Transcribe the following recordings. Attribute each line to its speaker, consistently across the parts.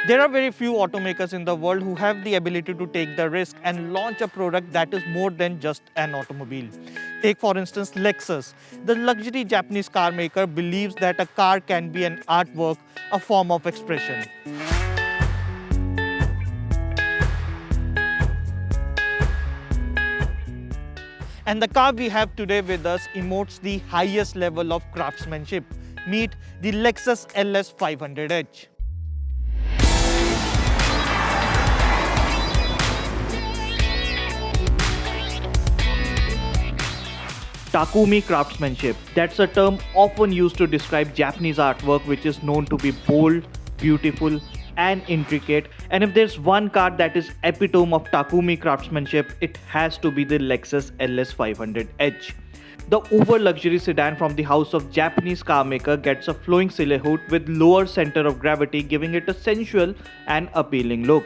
Speaker 1: There are very few automakers in the world who have the ability to take the risk and launch a product that is more than just an automobile. Take for instance Lexus. The luxury Japanese car maker believes that a car can be an artwork, a form of expression. And the car we have today with us emotes the highest level of craftsmanship. Meet the Lexus LS 500h. Takumi craftsmanship. That's a term often used to describe Japanese artwork which is known to be bold, beautiful, and intricate. And if there's one car that is epitome of Takumi craftsmanship, it has to be the Lexus LS 500h. The uber luxury sedan from the house of Japanese car maker gets a flowing silhouette with lower center of gravity, giving it a sensual and appealing look.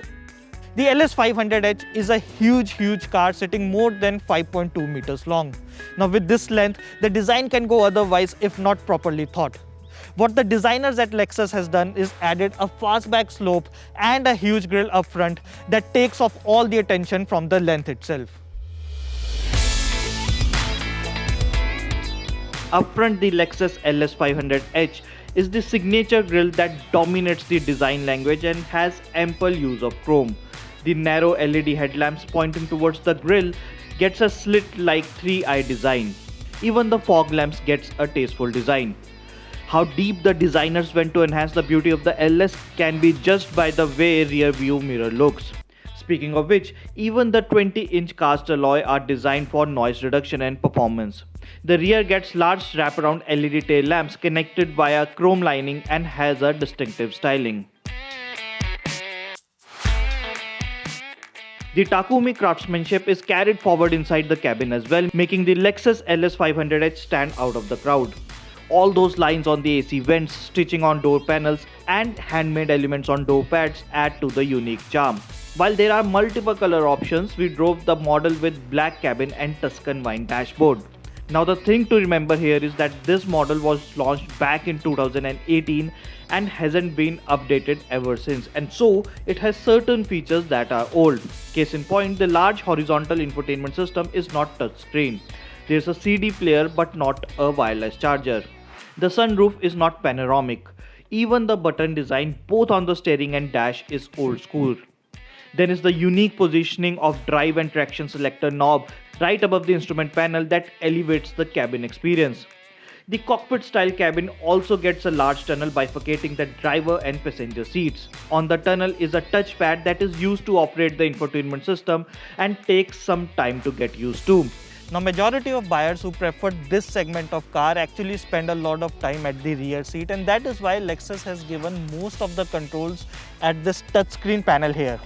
Speaker 1: The LS 500h is a huge car sitting more than 5.2 meters long. Now with this length, the design can go otherwise if not properly thought. What the designers at Lexus has done is added a fastback slope and a huge grille up front that takes off all the attention from the length itself. Up front, the Lexus LS 500h is the signature grille that dominates the design language and has ample use of chrome. The narrow LED headlamps pointing towards the grille gets a slit-like 3-eye design. Even the fog lamps gets a tasteful design. How deep the designers went to enhance the beauty of the LS can be judged by the way rear view mirror looks. Speaking of which, even the 20-inch cast alloy are designed for noise reduction and performance. The rear gets large wraparound LED tail lamps connected via chrome lining and has a distinctive styling. The Takumi craftsmanship is carried forward inside the cabin as well, making the Lexus LS 500h stand out of the crowd. All those lines on the AC vents, stitching on door panels, and handmade elements on door pads add to the unique charm. While there are multiple color options, we drove the model with black cabin and Tuscan wine dashboard. Now the thing to remember here is that this model was launched back in 2018 and hasn't been updated ever since, and so it has certain features that are old. Case in point, the large horizontal infotainment system is not touchscreen. There's a CD player but not a wireless charger. The sunroof is not panoramic. Even the button design both on the steering and dash is old school. Then is the unique positioning of drive and traction selector knob right above the instrument panel that elevates the cabin experience. The cockpit style cabin also gets a large tunnel bifurcating the driver and passenger seats. On the tunnel is a touchpad that is used to operate the infotainment system and takes some time to get used to. Now majority of buyers who prefer this segment of car actually spend a lot of time at the rear seat, and that is why Lexus has given most of the controls at this touchscreen panel here.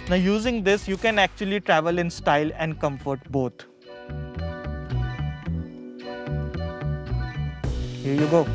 Speaker 1: Now using this, you can actually travel in style and comfort both. Here you go.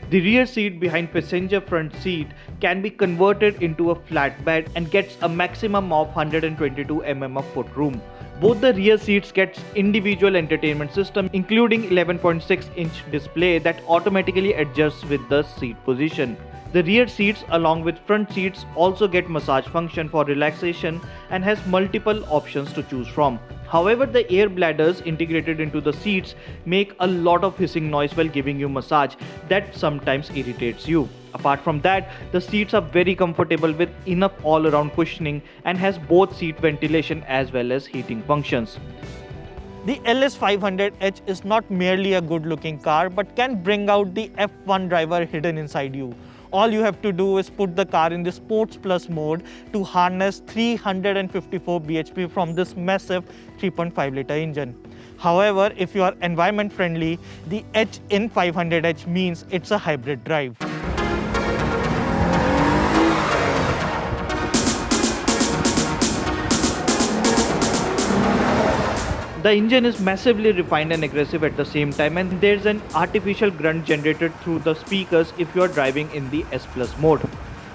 Speaker 1: The rear seat behind passenger front seat can be converted into a flatbed and gets a maximum of 122 mm of footroom. Both the rear seats get individual entertainment system including 11.6-inch display that automatically adjusts with the seat position. The rear seats along with front seats also get massage function for relaxation and has multiple options to choose from. However, the air bladders integrated into the seats make a lot of hissing noise while giving you massage that sometimes irritates you. Apart from that, the seats are very comfortable with enough all-around cushioning and has both seat ventilation as well as heating functions. The LS 500h is not merely a good-looking car but can bring out the F1 driver hidden inside you. All you have to do is put the car in the Sports Plus mode to harness 354 bhp from this massive 3.5-liter engine. However, if you are environment friendly, the H in 500h means it's a hybrid drive. The engine is massively refined and aggressive at the same time, and there's an artificial grunt generated through the speakers if you are driving in the S Plus mode.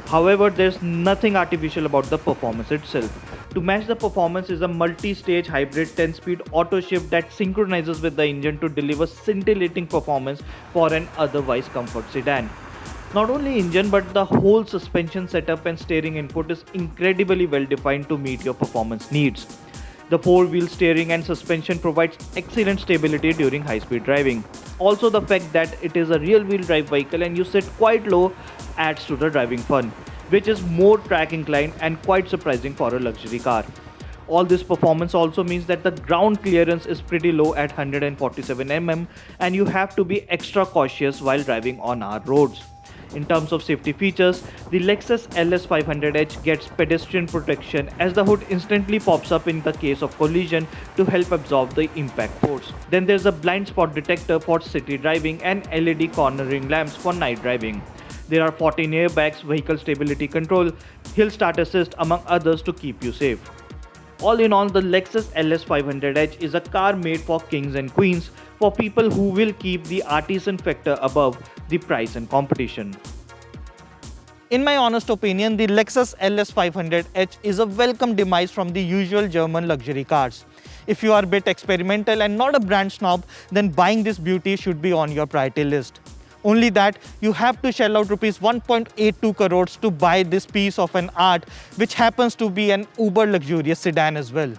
Speaker 1: However, there's nothing artificial about the performance itself. To match the performance is a multi-stage hybrid 10-speed auto shift that synchronizes with the engine to deliver scintillating performance for an otherwise comfort sedan. Not only engine but the whole suspension setup and steering input is incredibly well defined to meet your performance needs. The four-wheel steering and suspension provides excellent stability during high-speed driving. Also, the fact that it is a rear-wheel drive vehicle and you sit quite low adds to the driving fun, which is more track inclined and quite surprising for a luxury car. All this performance also means that the ground clearance is pretty low at 147 mm and you have to be extra cautious while driving on our roads. In terms of safety features, the Lexus LS500H gets pedestrian protection as the hood instantly pops up in the case of collision to help absorb the impact force. Then there's a blind spot detector for city driving and LED cornering lamps for night driving. There are 14 airbags, vehicle stability control, hill start assist among others to keep you safe. All in all, the Lexus LS500H is a car made for kings and queens, for people who will keep the artisan factor above the price and competition. In my honest opinion, the Lexus LS500H is a welcome demise from the usual German luxury cars. If you are a bit experimental and not a brand snob, then buying this beauty should be on your priority list. Only that you have to shell out rupees 1.82 crores to buy this piece of an art, which happens to be an uber luxurious sedan as well.